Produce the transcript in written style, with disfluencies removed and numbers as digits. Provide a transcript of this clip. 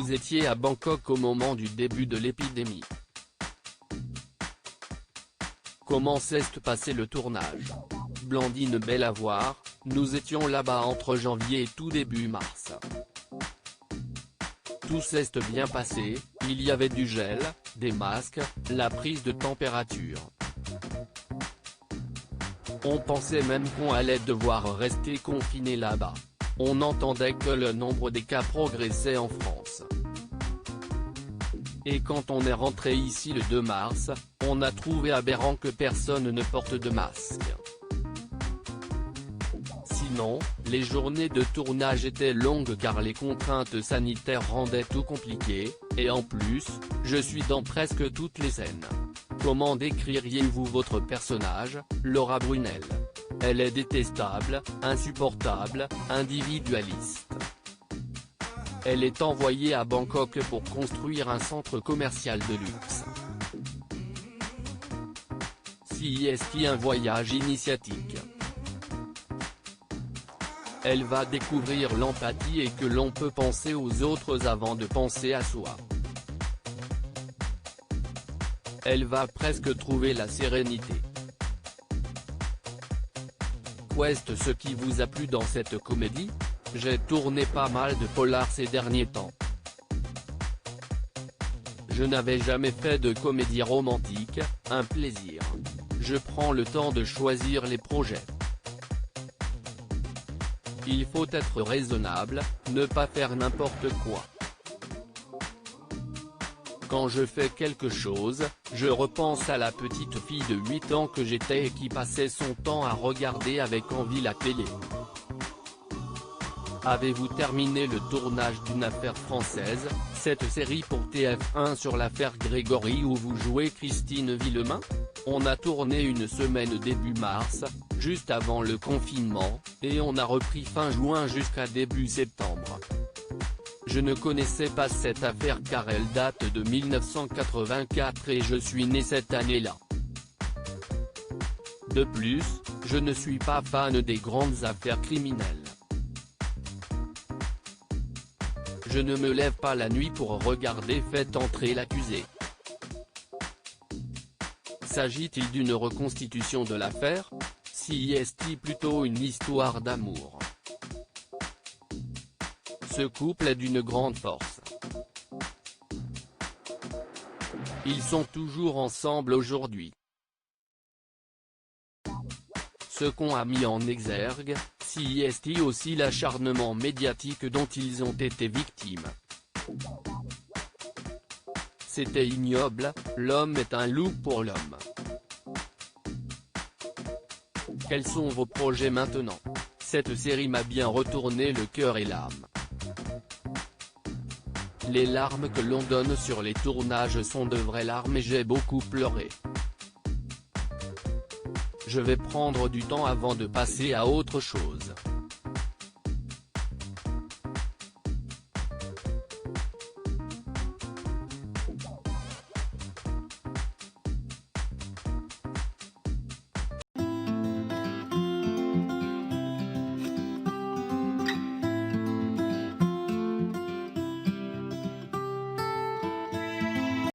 Vous étiez à Bangkok au moment du début de l'épidémie. Comment s'est passé le tournage? Blandine belle à voir, nous étions là-bas entre janvier et tout début mars. Tout s'est bien passé, il y avait du gel, des masques, la prise de température. On pensait même qu'on allait devoir rester confiné là-bas. On entendait que le nombre des cas progressait en France. Et quand on est rentré ici le 2 mars, on a trouvé aberrant que personne ne porte de masque. Sinon, les journées de tournage étaient longues car les contraintes sanitaires rendaient tout compliqué, et en plus, je suis dans presque toutes les scènes. Comment décririez-vous votre personnage, Laura Brunel? Elle est détestable, insupportable, individualiste. Elle est envoyée à Bangkok pour construire un centre commercial de luxe. CIST, un voyage initiatique. Elle va découvrir l'empathie et que l'on peut penser aux autres avant de penser à soi. Elle va presque trouver la sérénité. Qu'est ce qui vous a plu dans cette comédie? J'ai tourné pas mal de polars ces derniers temps. Je n'avais jamais fait de comédie romantique, un plaisir. Je prends le temps de choisir les projets. Il faut être raisonnable, ne pas faire n'importe quoi. Quand je fais quelque chose, je repense à la petite fille de 8 ans que j'étais et qui passait son temps à regarder avec envie la télé. Avez-vous terminé le tournage d'une affaire française, cette série pour TF1 sur l'affaire Grégory où vous jouez Christine Villemain? On a tourné une semaine début mars, juste avant le confinement, et on a repris fin juin jusqu'à début septembre. Je ne connaissais pas cette affaire car elle date de 1984 et je suis né cette année-là. De plus, je ne suis pas fan des grandes affaires criminelles. Je ne me lève pas la nuit pour regarder Faites entrer l'accusé. S'agit-il d'une reconstitution de l'affaire? CIST, plutôt une histoire d'amour. Ce couple est d'une grande force. Ils sont toujours ensemble aujourd'hui. Ce qu'on a mis en exergue, CIST aussi l'acharnement médiatique dont ils ont été victimes. C'était ignoble, l'homme est un loup pour l'homme. Quels sont vos projets maintenant? Cette série m'a bien retourné le cœur et l'âme. Les larmes que l'on donne sur les tournages sont de vraies larmes et j'ai beaucoup pleuré. Je vais prendre du temps avant de passer à autre chose.